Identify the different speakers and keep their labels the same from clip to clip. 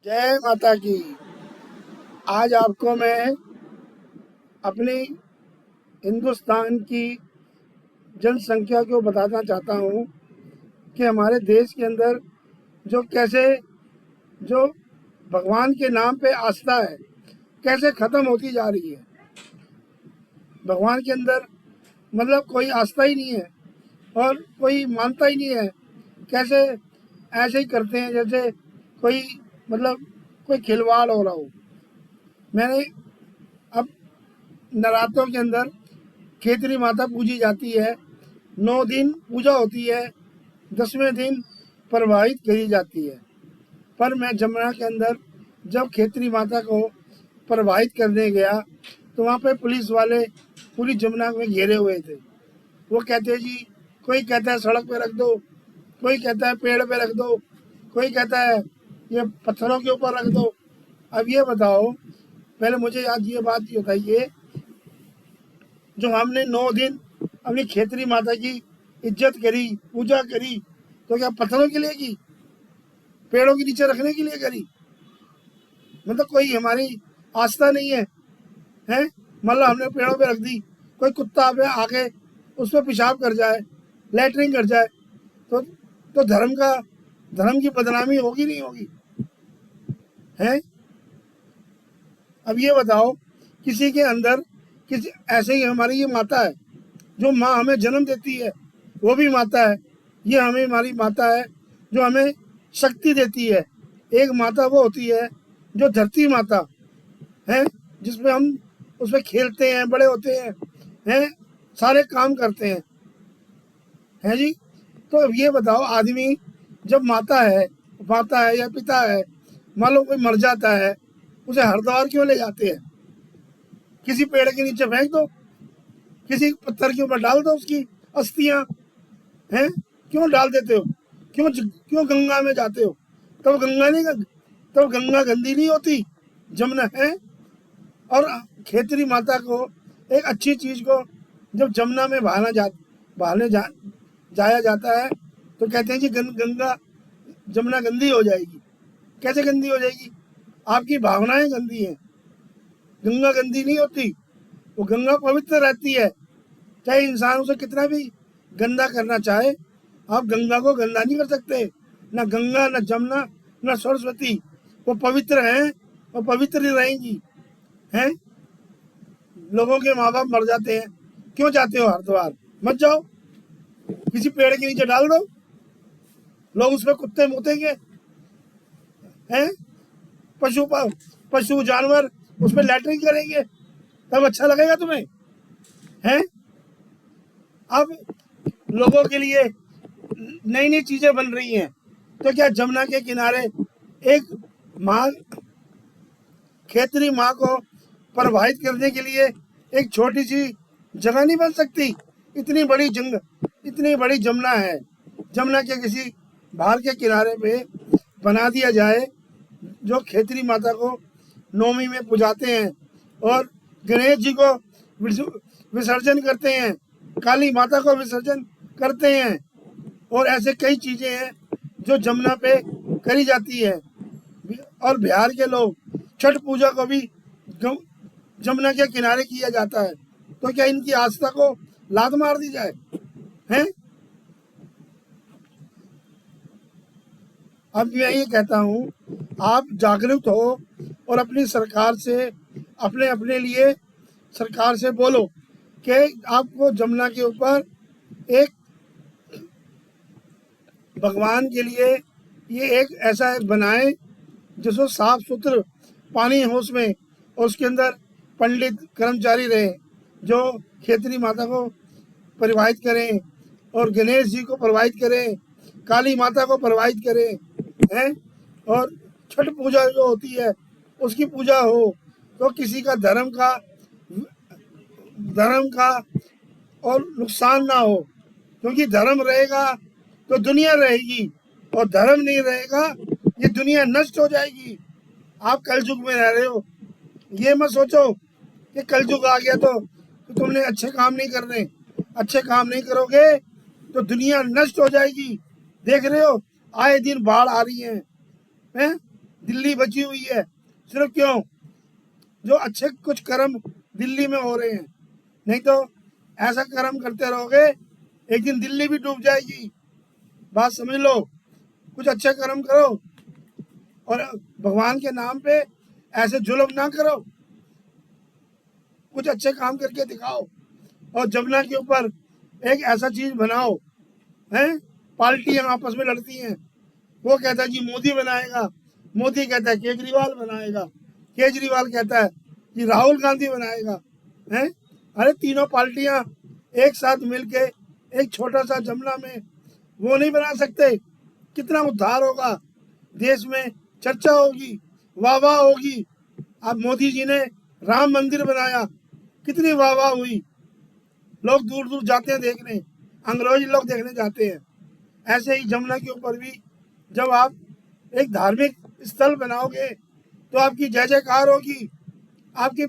Speaker 1: जय माता की। आज आपको मैं अपनी हिंदुस्तान की जनसंख्या को बताना चाहता हूँ कि हमारे देश के अंदर जो कैसे जो भगवान के नाम पे आस्था है कैसे ख़त्म होती जा रही है। भगवान के अंदर मतलब कोई आस्था ही नहीं है और कोई मानता ही नहीं है। कैसे ऐसे ही करते हैं जैसे कोई मतलब कोई खिलवाड़ हो रहा हो। मैंने अब नवरात्रों के अंदर खेतरी माता पूजी जाती है, 9 दिन पूजा होती है, 10वें दिन प्रवाहित करी जाती है। पर मैं जमुना के अंदर जब खेतरी माता को प्रवाहित करने गया तो वहाँ पे पुलिस वाले पूरी जमुना में घेरे हुए थे। वो कहते जी, कोई कहता है सड़क पे रख दो, कोई कहता है पेड़ पे रख दो, कोई कहता है ये पत्थरों के ऊपर रख दो। अब ये बताओ, पहले मुझे आज ये बात ये बताइए, जो हमने 9 दिन अपनी खेतरी माता की इज्जत करी, पूजा करी, तो क्या पत्थरों के लिए की, पेड़ों के नीचे रखने के लिए करी? मतलब कोई हमारी आस्था नहीं है, हैं? मतलब हमने पेड़ों पे रख दी, कोई कुत्ता पे आके उस पर पेशाब कर जाए, लेटरिन कर जाए, तो धर्म की बदनामी होगी नहीं होगी? हैं? अब ये बताओ, किसी के अंदर किसी ऐसे ही हमारी ये माता है, जो माँ हमें जन्म देती है वो भी माता है। ये हमें हमारी माता है जो हमें शक्ति देती है। एक माता वो होती है जो धरती माता है, जिसमें हम उसमें खेलते हैं, बड़े होते हैं, सारे काम करते हैं जी। तो अब ये बताओ, आदमी जब माता है या पिता है, मान लो कोई मर जाता है, उसे हरिद्वार क्यों ले जाते हैं? किसी पेड़ के नीचे फेंक दो, किसी पत्थर के ऊपर डाल दो उसकी अस्थियां, हैं? क्यों डाल देते हो? क्यों गंगा में जाते हो? तब गंगा गंदी नहीं होती, जमुना है। और खेतरी माता को एक अच्छी चीज को जब जमुना में बहाने जाया जाता है तो कहते हैं जी गंगा जमुना गंदी हो जाएगी। कैसे गंदी हो जाएगी? आपकी भावनाएं गंदी हैं। गंगा गंदी नहीं होती, वो गंगा पवित्र रहती है। चाहे इंसान उसे कितना भी गंदा करना चाहे, आप गंगा को गंदा नहीं कर सकते। ना गंगा, ना जमुना, ना सरस्वती, वो पवित्र हैं और पवित्र ही रहेंगी। हैं? लोगों के माँ बाप मर जाते हैं, क्यों जाते हो हरिद्वार? मत जाओ, किसी पेड़ के नीचे डाल दो, लोग उसमें कुत्ते मुतेंगे, हैं? पशु जानवर उसमें लैटरिन करेंगे, तब अच्छा लगेगा तुम्हें? हैं? अब लोगों के लिए नई नई चीजें बन रही हैं, तो क्या जमुना के किनारे एक माँ, खेतरी माँ को प्रवाहित करने के लिए एक छोटी सी जगह नहीं बन सकती? इतनी बड़ी जमुना है, जमुना के किसी बाहर के किनारे पे बना दिया जाए, जो खेतरी माता को नौमी में पुजाते हैं और गणेश जी को विसर्जन करते हैं, काली माता को विसर्जन करते हैं, और ऐसे कई चीज़ें हैं जो जमुना पे करी जाती है। और बिहार के लोग छठ पूजा को भी जमुना के किनारे किया जाता है। तो क्या इनकी आस्था को लात मार दी जाए? हैं? अब मैं ये कहता हूँ, आप जागरूक हो और अपनी सरकार से, अपने अपने लिए सरकार से बोलो कि आपको जमुना के ऊपर एक भगवान के लिए ये एक ऐसा एक बनाए जिसमें साफ सुथरा पानी हो उसमें, और उसके अंदर पंडित कर्मचारी रहे जो खेतरी माता को परिवाहित करें और गणेश जी को प्रवाहित करें, काली माता को प्रवाहित करें, हैं? और छठ पूजा जो होती है उसकी पूजा हो, तो किसी का धर्म का और नुकसान ना हो। क्योंकि धर्म रहेगा तो दुनिया रहेगी, और धर्म नहीं रहेगा ये दुनिया नष्ट हो जाएगी। आप कलयुग में रह रहे हो, ये मत सोचो कि कलयुग आ गया तो तुमने अच्छे काम नहीं करने। अच्छे काम नहीं करोगे तो दुनिया नष्ट हो जाएगी। देख रहे हो, आए दिन बाढ़ आ रही हैं, दिल्ली बची हुई है। सिर्फ क्यों? जो अच्छे कुछ कर्म दिल्ली में हो रहे हैं, नहीं तो ऐसा कर्म करते रहोगे एक दिन दिल्ली भी डूब जाएगी। बात समझ लो, कुछ अच्छे कर्म करो और भगवान के नाम पे ऐसे जुल्म ना करो, कुछ अच्छे काम करके दिखाओ। और जमुना के ऊपर एक ऐसा चीज बनाओ, हैं? पार्टियां आपस में लड़ती हैं, वो कहता है जी मोदी बनाएगा, मोदी कहता है केजरीवाल बनाएगा, केजरीवाल कहता है कि राहुल गांधी बनाएगा, हैं? अरे तीनों पार्टियां एक साथ मिलके एक छोटा सा जमुना में वो नहीं बना सकते? कितना उद्धार होगा देश में, चर्चा होगी, वाह वाह होगी। अब मोदी जी ने राम मंदिर बनाया, कितनी वाह वाह हुई, लोग दूर दूर जाते हैं देखने, अंग्रेज लोग देखने जाते हैं। ऐसे ही जमुना के ऊपर भी जब आप एक धार्मिक स्थल बनाओगे तो आपकी जय जयकार होगी, आपकी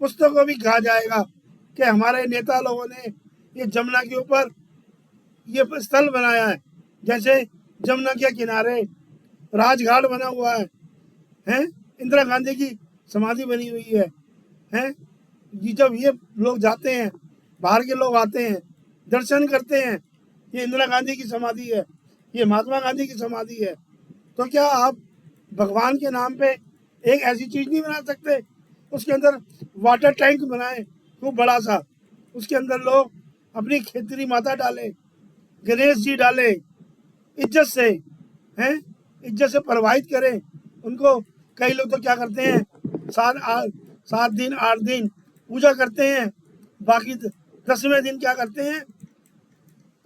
Speaker 1: पुस्तकों को भी कहा जाएगा कि हमारे नेता लोगों ने ये जमुना के ऊपर ये स्थल बनाया है। जैसे जमुना के किनारे राजघाट बना हुआ है, हैं? इंदिरा गांधी की समाधि बनी हुई है, हैं? ये जब ये लोग जाते हैं, बाहर के लोग आते हैं, दर्शन करते हैं, ये इंदिरा गांधी की समाधि है, ये महात्मा गांधी की समाधि है, तो क्या आप भगवान के नाम पे एक ऐसी चीज नहीं बना सकते? उसके अंदर वाटर टैंक बनाए खूब बड़ा सा, उसके अंदर लोग अपनी खेतरी माता डालें, गणेश जी डालें, इज्जत से, हैं? इज्जत से प्रवाहित करें उनको। कई लोग तो क्या करते हैं, 7 दिन 8 दिन पूजा करते हैं, बाकी 10वें दिन क्या करते हैं,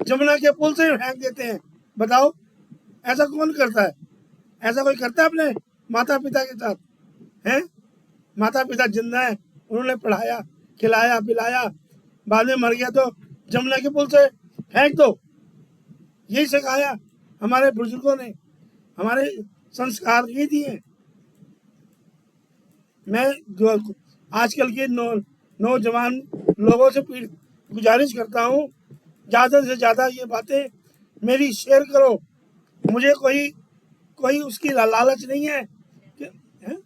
Speaker 1: जमुना के पुल से फेंक देते हैं। बताओ, ऐसा कौन करता है? ऐसा कोई करता है अपने माता पिता के साथ? हैं? माता पिता जिंदा है, उन्होंने पढ़ाया, खिलाया पिलाया, बाद में मर गया तो जमुना के पुल से फेंक दो। यही सिखाया हमारे बुजुर्गों ने, हमारे संस्कार ये दिए। मैं आजकल के नौजवान लोगों से गुजारिश करता हूँ, ज़्यादा से ज़्यादा ये बातें मेरी शेयर करो। मुझे कोई उसकी लालच नहीं है कि, है?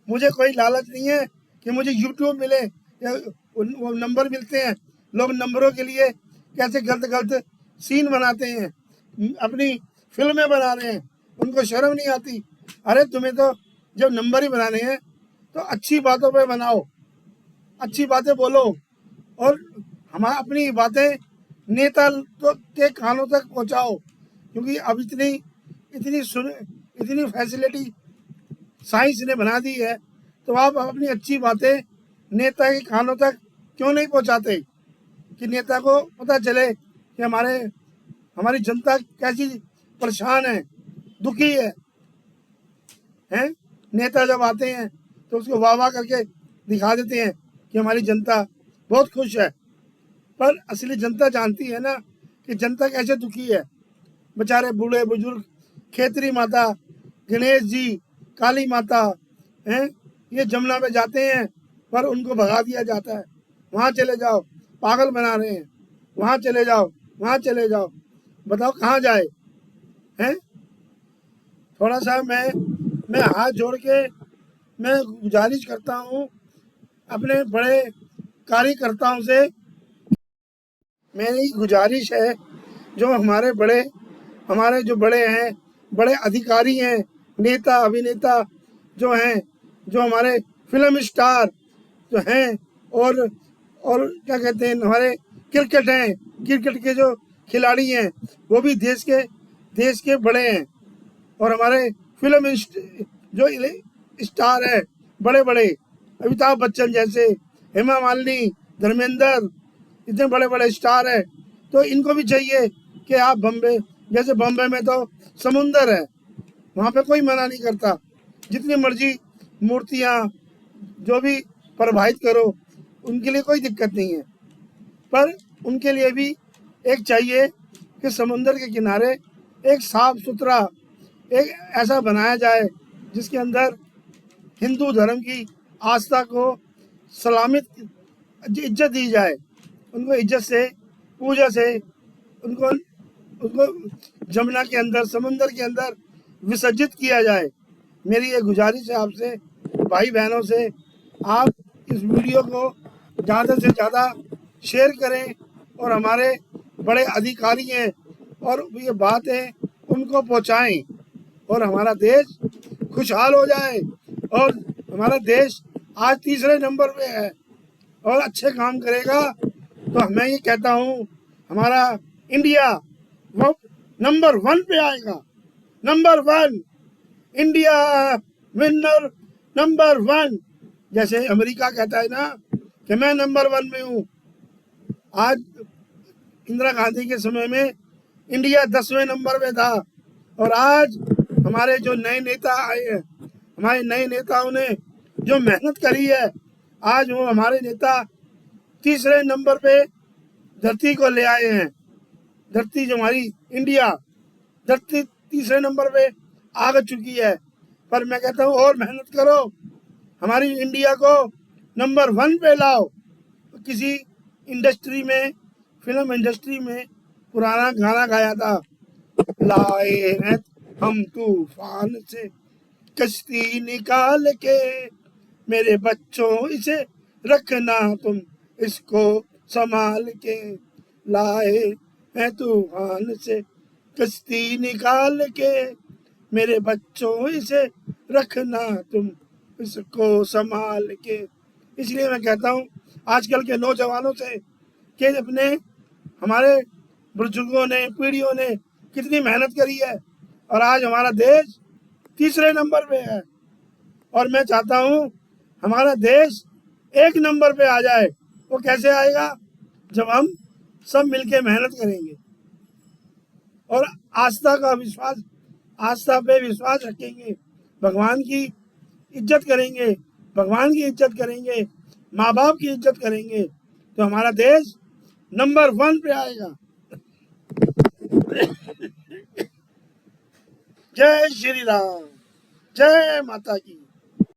Speaker 1: मुझे कोई लालच नहीं है कि मुझे यूट्यूब मिले या वो नंबर मिलते हैं। लोग नंबरों के लिए कैसे गलत गलत सीन बनाते हैं, अपनी फिल्में बना रहे हैं, उनको शर्म नहीं आती। अरे तुम्हें तो जब नंबर ही बनाने हैं तो अच्छी बातों पे बनाओ, अच्छी बातें बोलो, और हमारा अपनी बातें नेता तो के कानों तक पहुंचाओ। क्योंकि अब इतनी फैसिलिटी साइंस ने बना दी है, तो आप अपनी अच्छी बातें नेता के कानों तक क्यों नहीं पहुंचाते कि नेता को पता चले कि हमारी जनता कैसी परेशान है, दुखी है, हैं? नेता जब आते हैं तो उसको वाह वाह करके दिखा देते हैं कि हमारी जनता बहुत खुश है, पर असली जनता जानती है ना कि जनता कैसे दुखी है। बेचारे बूढ़े बुजुर्ग, खेतरी माता, गणेश जी, काली माता, हैं? ये जमुना में जाते हैं पर उनको भगा दिया जाता है, वहाँ चले जाओ, पागल बना रहे हैं, वहाँ चले जाओ, वहाँ चले जाओ। बताओ कहाँ जाए, हैं? थोड़ा सा मैं हाथ जोड़ के मैं गुजारिश करता हूँ अपने बड़े कार्यकर्ताओं से, मेरी गुजारिश है, जो हमारे जो बड़े हैं, बड़े अधिकारी हैं, नेता अभिनेता जो हैं, जो हमारे फिल्म स्टार जो हैं, और क्या कहते हैं, हमारे क्रिकेट के जो खिलाड़ी हैं, वो भी देश के बड़े हैं। और हमारे फिल्म जो स्टार है, बड़े बड़े अमिताभ बच्चन जैसे, हेमा मालिनी, धर्मेंद्र, इतने बड़े बड़े स्टार हैं, तो इनको भी चाहिए कि आप जैसे बम्बई में तो समुंदर है, वहाँ पे कोई मना नहीं करता, जितनी मर्जी मूर्तियाँ जो भी प्रवाहित करो, उनके लिए कोई दिक्कत नहीं है। पर उनके लिए भी एक चाहिए कि समुंदर के किनारे एक साफ सुथरा एक ऐसा बनाया जाए जिसके अंदर हिंदू धर्म की आस्था को सलामत इज्जत दी जाए, उनको इज्जत से, पूजा से, उनको जमुना के अंदर, समुंदर के अंदर विसर्जित किया जाए। मेरी ये गुजारिश है आपसे, भाई बहनों से, आप इस वीडियो को ज़्यादा से ज़्यादा शेयर करें और हमारे बड़े अधिकारी हैं और ये बातें उनको पहुंचाएं और हमारा देश खुशहाल हो जाए। और हमारा देश आज तीसरे नंबर पे है और अच्छे काम करेगा तो मैं ये कहता हूँ हमारा इंडिया वो नंबर 1 पे आएगा। Number 1 India winner, number 1। जैसे अमेरिका कहता है ना कि मैं नंबर 1 में हूँ। आज इंदिरा गांधी के समय में इंडिया 10वें नंबर पे था और आज हमारे जो नए नेता आए हैं, हमारे नए नेताओं ने जो मेहनत करी है, आज वो हमारे नेता तीसरे नंबर पे धरती को ले आए हैं। धरती जो हमारी इंडिया, धरती तीसरे नंबर पे आ चुकी है। पर मैं कहता हूँ और मेहनत करो, हमारी इंडिया को नंबर 1 पे लाओ। किसी इंडस्ट्री में, फिल्म इंडस्ट्री में पुराना गाना गाया था, लाए हैं हम तूफान से कश्ती निकाल के, मेरे बच्चों इसे रखना तुम इसको संभाल के, लाए हैं तूफान से कश्ती निकाल के, मेरे बच्चों इसे रखना तुम इसको संभाल के। इसलिए मैं कहता हूँ आजकल के नौजवानों से कि अपने हमारे बुजुर्गों ने, पीढ़ियों ने कितनी मेहनत करी है और आज हमारा देश तीसरे नंबर पे है। और मैं चाहता हूँ हमारा देश 1 नंबर पे आ जाए। वो कैसे आएगा? जब हम सब मिलके मेहनत करेंगे और आस्था पे विश्वास रखेंगे, भगवान की इज्जत करेंगे, भगवान की इज्जत करेंगे, माँ बाप की इज्जत करेंगे तो हमारा देश नंबर 1 पे आएगा। जय श्री राम, जय माता की।